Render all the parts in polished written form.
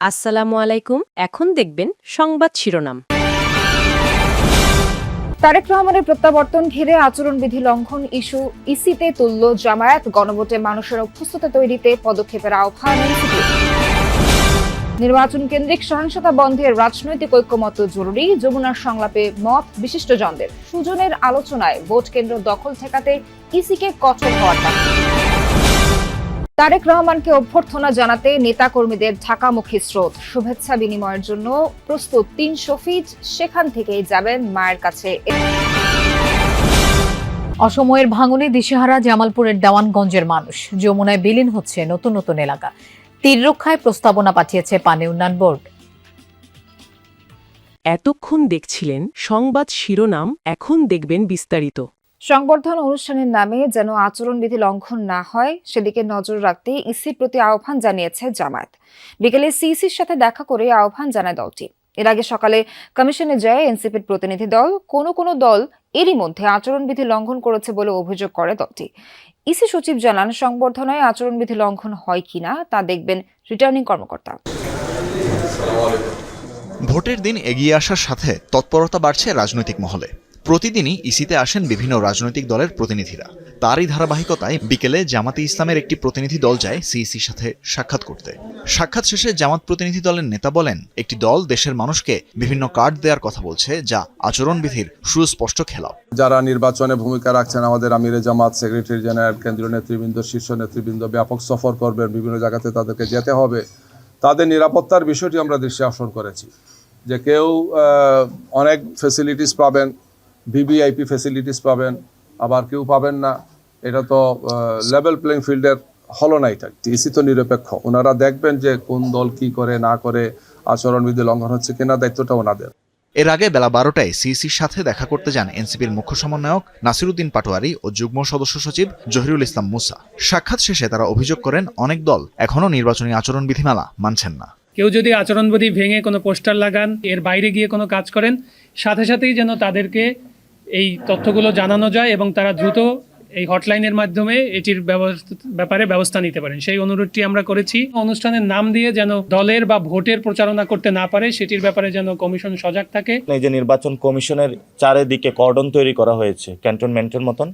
আসসালামু আলাইকুম। এখন দেখবেন সংবাদ শিরোনাম। তারেক রহমানের প্রত্যাবর্তন ঘিরে আচরণবিধি লঙ্ঘন ইস্যু ইসিতে তুলল জামায়াত। গণভোটে মানুষের অভ্যস্ততা তৈরিতে পদক্ষেপের আহ্বান ইসিতে। নির্বাচন কেন্দ্রিক সহিংসতা বন্ধে রাজনৈতিক ঐক্যমত্য জরুরি। যমুনার সংলাপে মত বিশিষ্টজনদের। সুজনের আলোচনায় ভোট কেন্দ্র দখল ঠেকাতে ইসিকে কঠোর হওয়ার দাবি। তারেক রহমানকে অভ্যর্থনা জানাতে নেতাকর্মীদের ঢাকামুখী স্রোত। শুভেচ্ছা বিনিময়ের জন্য প্রস্তুত ৩০০ ফিট, সেখান থেকেই যাবেন মায়ের কাছে। অসময়ের ভাঙনে দিশেহারা জামালপুরের দেওয়ানগঞ্জের মানুষ। যমুনায় বিলীন হচ্ছে নতুন নতুন এলাকা। তীর রক্ষায় প্রস্তাবনা পাঠিয়েছে পানি উন্নয়ন বোর্ড। এতক্ষণ দেখছিলেন সংবাদ শিরোনাম, এখন দেখবেন বিস্তারিত। সংবর্ধনা অনুষ্ঠানের নামে যেন আচরণবিধি লঙ্ঘন না হয় সেদিকে নজর রাখতে ইসির প্রতি আহ্বান জানিয়েছে জামায়াত। বিকেলে সিইসির সাথে দেখা করে আহ্বান জানায় দলটি। এর আগে সকালে কমিশনে যায় এনসিপির প্রতিনিধি দল। কোনো দল এরই মধ্যে আচরণবিধি লঙ্ঘন করেছে বলে অভিযোগ করে দলটি। ইসি সচিব জানান, সংবর্ধনায় আচরণবিধি লঙ্ঘন হয় কিনা তা দেখবেন রিটার্নিং কর্মকর্তা। ভোটের দিন এগিয়ে আসার সাথে তৎপরতা বাড়ছে রাজনৈতিক মহলে। প্রতিদিনই ইসিতে আসেন বিভিন্ন রাজনৈতিক দলের প্রতিনিধিরা। তারই ধারাবাহিকতায় বিকেলে জামাতে ইসলামের একটি প্রতিনিধি দল যায় সিইসির সাথে সাক্ষাৎ করতে। সাক্ষাৎ শেষে জামাত প্রতিনিধি দলের নেতা বলেন, একটি দল দেশের মানুষকে বিভিন্ন কার্ড দেওয়ার কথা বলছে, যা আচরণবিধির সুস্পষ্ট খেলাপ। যারা নির্বাচনে ভূমিকা রাখছেন, আমাদের আমিরে জামাত, সেক্রেটারি জেনারেল, কেন্দ্রীয় নেতৃবৃন্দ, শীর্ষ নেতৃবৃন্দ ব্যাপক সফর করবেন, বিভিন্ন জায়গাতে তাদেরকে যেতে হবে। তাদের নিরাপত্তার বিষয়টি আমরা দৃষ্টি আকর্ষণ করেছি যে কেউ অনেক ফ্যাসিলিটিস পাবেন, ভিভিআইপি ফ্যাসিলিটিস পাবেন, আবার কেউ পাবেন না। এটা তো লেভেল প্লেইং ফিল্ডের হলো না। এটা ইসি তো নিরপেক্ষ, ওনারা দেখবেন যে কোন দল কি করে না করে, আচরণবিধি লঙ্ঘন হচ্ছে কিনা, দায়িত্বটা ওনাদের। এর আগে বেলা 12টায় সিইসির সাথে দেখা করতে যান এনসিপির মুখ্য সমন্বয়ক নাসিরউদ্দিন পাটোয়ারি ও যুগ্ম সদস্য সচিব জহিরুল ইসলাম মুসা। সাক্ষাৎ শেষে তারা অভিযোগ করেন, অনেক দল এখনও নির্বাচনী আচরণবিধিমালা মানছেন না। কেউ যদি আচরণবিধি ভেঙে কোনো পোস্টার লাগান, এর বাইরে গিয়ে কোনো কাজ করেন, সাথে সাথেই যেন তাদেরকে এই তথ্যগুলো জানানো যায় এবং তারা দ্রুত এই হটলাইনের মাধ্যমে এটির ব্যাপারে ব্যবস্থা নিতে পারেন, সেই অনুরোধটি আমরা করেছি। অনুষ্ঠানের নাম দিয়ে যেন দলের বা ভোটের প্রচারণা করতে না পারে, সেটির ব্যাপারে যেন কমিশন সজাগ থাকে। এই যে নির্বাচন কমিশনের চারিদিকে কর্ডন তৈরি করা হয়েছে ক্যান্টনমেন্টের মতন,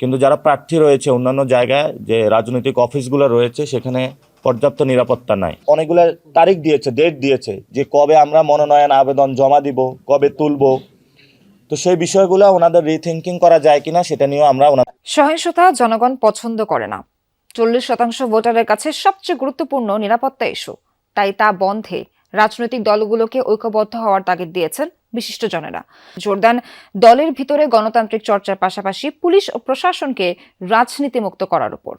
কিন্তু যারা প্রার্থী রয়েছে অন্যান্য জায়গায় যে রাজনৈতিক অফিসগুলো রয়েছে সেখানে পর্যাপ্ত নিরাপত্তা নাই। অনেকগুলো তারিখ দিয়েছে, ডেট দিয়েছে যে কবে আমরা মনোনয়ন আবেদন জমা দিব, কবে তুলব। তো সেই বিষয়গুলো ওনাদের রিথিঙ্কিং করা যায় কিনা সেটা নিয়েও আমরা। সহিংসতা জনগণ পছন্দ করে না। 40% ভোটারের কাছে সবচেয়ে গুরুত্বপূর্ণ নিরাপত্তা ইস্যু। তাই তা বন্ধে রাজনৈতিক দলগুলোকে ঐক্যবদ্ধ হওয়ার তাগিদ দিয়েছেন বিশিষ্টজনেরা। জোর দেন দলের ভিতরে গণতান্ত্রিক চর্চার পাশাপাশি পুলিশ ও প্রশাসনকে রাজনীতিমুক্ত করার উপর।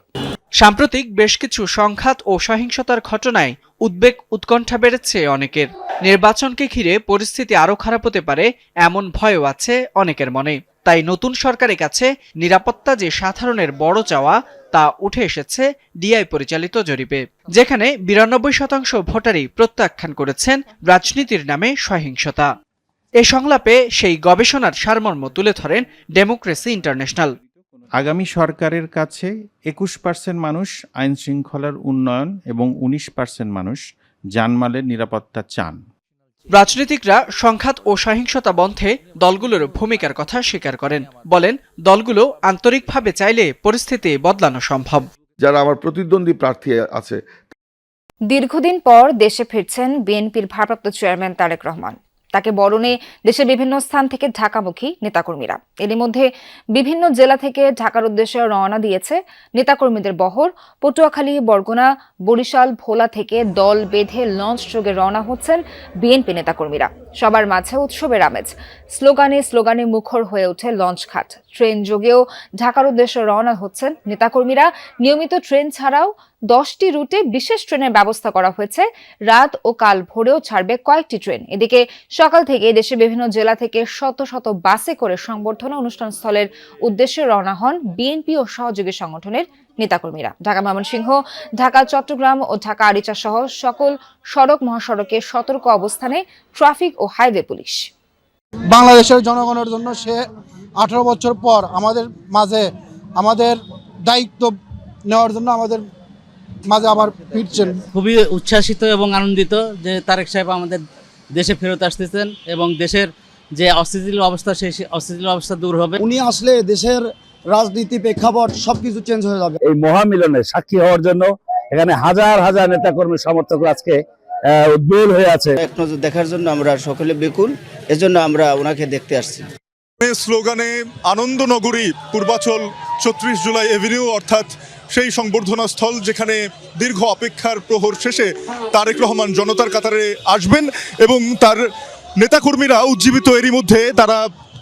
সাম্প্রতিক বেশ কিছু সংঘাত ও সহিংসতার ঘটনায় উদ্বেগ উৎকণ্ঠা বেড়েছে অনেকের। নির্বাচনকে ঘিরে পরিস্থিতি আরও খারাপ হতে পারে এমন ভয়ও আছে অনেকের মনে। তাই নতুন সরকারের কাছে নিরাপত্তা যে সাধারণের বড় চাওয়া, তা উঠে এসেছে ডিআই পরিচালিত জরিপে, যেখানে 92% ভোটারই প্রত্যাখ্যান করেছেন রাজনীতির নামে সহিংসতা। এ সংলাপে সেই গবেষণার সারমর্ম তুলে ধরেন ডেমোক্রেসি ইন্টারন্যাশনাল। আগামী সরকারের কাছে 21% মানুষ আইন শৃঙ্খলার উন্নয়ন এবং 19% মানুষ জানমালের নিরাপত্তা চান। রাজনীতিকরা সংঘাত ও সহিংসতা বন্ধে দলগুলোর ভূমিকার কথা স্বীকার করেন। বলেন, দলগুলো আন্তরিকভাবে চাইলে পরিস্থিতি বদলানো সম্ভব। যারা আমার প্রতিদ্বন্দ্বী প্রার্থী আছে। দীর্ঘদিন পর দেশে ফিরছেন বিএনপির ভারপ্রাপ্ত চেয়ারম্যান তারেক রহমান। তাকে বরণে দেশের বিভিন্ন স্থান থেকে ঢাকামুখী নেতাকর্মীরা। এরই মধ্যে বিভিন্ন জেলা থেকে ঢাকার উদ্দেশ্যে রওনা দিয়েছে নেতাকর্মীদের বহর। পটুয়াখালী, বরগুনা, বরিশাল, ভোলা থেকে দল বেঁধে লঞ্চ যোগে রওনা হচ্ছেন বিএনপি নেতাকর্মীরা। সবার মাঝে উৎসবের আমেজ। স্লোগানে মুখর হয়ে ওঠে লঞ্চ ঘাট। ট্রেন যোগেও ঢাকার উদ্দেশ্যে রওনা হচ্ছেন নেতাকর্মীরা। নিয়মিত ট্রেন ছাড়াও 10টি রুটে বিশেষ ট্রেনের ব্যবস্থা করা হয়েছে। রাত ও কাল ভোরেও ছাড়বে কয়েকটি ট্রেন। এদিকে সকাল থেকে দেশের বিভিন্ন জেলা থেকে শত শত বাসে করে সংবর্ধনা অনুষ্ঠান স্থলের উদ্দেশ্যে রওনা হন বিএনপি ও সহযোগী সংগঠনের নেতাকর্মীরা। ঢাকা ময়মনসিংহ, ঢাকা চট্টগ্রাম ও ঢাকা আরিচা সহ সকল সড়ক মহাসড়কে সতর্ক অবস্থানে ট্রাফিক ও হাইওয়ে পুলিশ। বাংলাদেশের জনগণের জন্য সে 18 বছর পর আমাদের মাঝে আমাদের দায়িত্ব নেওয়ার জন্য আমাদের মাঝে আবার ফিরছেন। খুবই উচ্ছ্বাসিত এবং আনন্দিত যে তারেক সাহেব আমাদের দেশে ফেরত আসতেছেন এবং দেশের যে অস্থিতিশীল অবস্থা সেই অস্থিতিশীল অবস্থা দূর হবে। উনি আসলে দেশের রাজনীতি প্রেক্ষাপট সবকিছু চেঞ্জ হয়ে যাবে। এই মহামিলনের সাক্ষী হওয়ার জন্য এখানে হাজার হাজার নেতাকর্মী সমর্থক আজকে উদ্বেল হয়ে আছে। এক নজর দেখার জন্য আমরা সকলে বেকুল, এজন্য আমরা ওনাকে দেখতে আসছি। স্লোগানে আনন্দনগরী পূর্বাচল ৩৬ জুলাই এভিনিউ, অর্থাৎ সেই সংবর্ধনা স্থল যেখানে দীর্ঘ অপেক্ষার প্রহর শেষে তারেক রহমান জনতার কাতারে আসবেন এবং তার নেতাকর্মীরা উজ্জীবিত। এরই মধ্যে তারা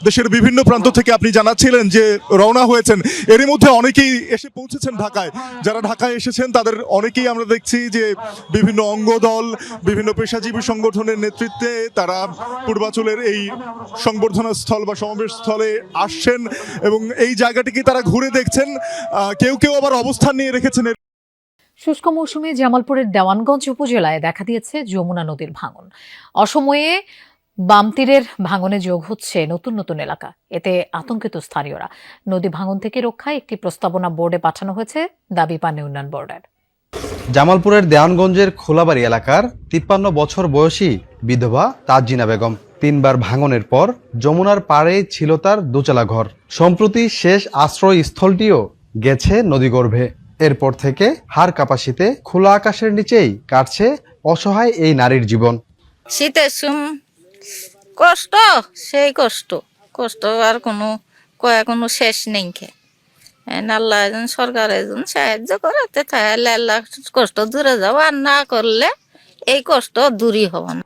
দেশের বিভিন্ন প্রান্ত থেকে, আপনি জানাচ্ছিলেন যে রওনা হয়েছেন, এরই মধ্যে অনেকেই এসে পৌঁছেছেন ঢাকায়। যারা ঢাকায় এসেছেন তাদের অনেকেই আমরা দেখছি যে বিভিন্ন অঙ্গদল, বিভিন্ন পেশাজীবী সংগঠনের নেতৃত্বে তারা পূর্বাচলের এই সংবর্ধনা স্থল বা সমাবেশ স্থলে আসছেন এবং এই জায়গাটিকে তারা ঘুরে দেখছেন। কেউ কেউ আবার অবস্থান নিয়ে রেখেছেন। শুষ্ক মৌসুমে জামালপুরের দেওয়ানগঞ্জ উপজেলায় দেখা দিয়েছে যমুনা নদীর ভাঙন। অসময়ে বাম তীরের ভাঙনে যোগ হচ্ছে নতুন নতুন এলাকা। এতে আতঙ্কিত স্থানীয়রা। নদী ভাঙন থেকে রক্ষায় একটি প্রস্তাবনা বোর্ডে পাঠানো হয়েছে, দাবি পানি উন্নয়ন বোর্ডের। জামালপুরের দেওয়ানগঞ্জের খোলাবাড়ি এলাকার 53 বছর বয়সী বিধবা তাজিনা বেগম 3 বার ভাঙনের পর যমুনার পাড়ে ছিল তার দোচালা ঘর। সম্প্রতি শেষ আশ্রয়স্থলটিও গেছে নদীগর্ভে। এরপর থেকে হাড় কাঁপা শীতে খোলা আকাশের নিচেই কাটছে অসহায় এই নারীর জীবন। শীতের কষ্ট, সেই কষ্ট আর কোনো শেষ নেই। আল্লাহ সরকার সাহায্য করাতে তাহলে আল্লাহ কষ্ট দূরে যাবো, আর না করলে এই কষ্ট দূরই হবে না।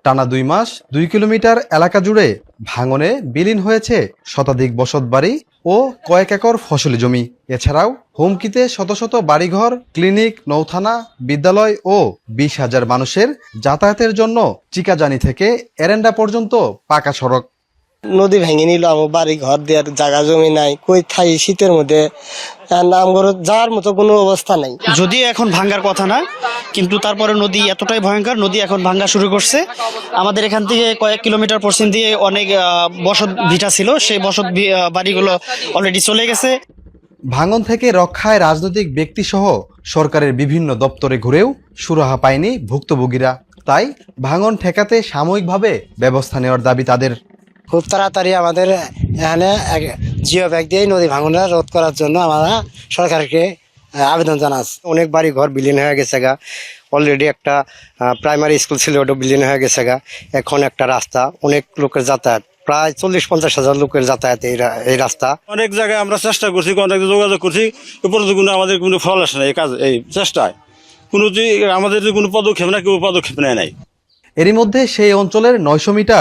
টানা 2 মাস 2 কিলোমিটার এলাকা জুড়ে ভাঙনে বিলীন হয়েছে শতাধিক বসতবাড়ি ও কয়েক একর ফসলি জমি। এছাড়াও হুমকিতে শত শত বাড়িঘর, ক্লিনিক, নৌথানা, বিদ্যালয় ও 20,000 মানুষের যাতায়াতের জন্য চিকাজানি থেকে এরেন্ডা পর্যন্ত পাকা সড়ক। নদী ভেঙে নিল, আমার বাড়ি ঘর দেওয়ার জায়গা জমি নাই, কই থাই শীতের মধ্যে যাওয়ার মতো কোনো অবস্থা নাই। যদিও এখন ভাঙ্গার কথা না, কিন্তু তারপরে নদী এতটাই ভয়ঙ্কর, নদী এখন ভাঙ্গা শুরু করছে। আমাদের এখান থেকে কয়েক কিলোমিটার পশ্চিম দিয়ে অনেক বসত ভিটা ছিল, সেই বসত বাড়িগুলো অলরেডি চলে গেছে। ভাঙন থেকে রক্ষায় রাজনৈতিক ব্যক্তিসহ সরকারের বিভিন্ন দপ্তরে ঘুরেও সুরাহা পায়নি ভুক্তভোগীরা। তাই ভাঙন ঠেকাতে সাময়িকভাবে ব্যবস্থা নেওয়ার দাবি তাদের। খুব তাড়াতাড়ি আমাদের এখানে জিও ব্যাগ দিয়ে নদী ভাঙনটা রোধ করার জন্য আমরা সরকারকে আবেদন জানাচ্ছি। অনেক বাড়ি ঘর বিলীন হয়ে গেছে গা, অলরেডি একটা প্রাইমারি স্কুল ছিল, ওটা বিলীন হয়ে গেছে গা। এখন একটা রাস্তা, অনেক লোকের যাতায়াত, প্রায় 40-50 হাজার লোকের যাতায়াত এই রাস্তা। অনেক জায়গায় আমরা চেষ্টা করছি, অনেক যোগাযোগ করছি, কোনো আমাদের কোনো ফল আসে না। এই কাজ, এই চেষ্টায় আমাদের কোনো পদক্ষেপ না, কেউ পদক্ষেপ নেয় নাই। এরই মধ্যে সেই অঞ্চলের 900 মিটার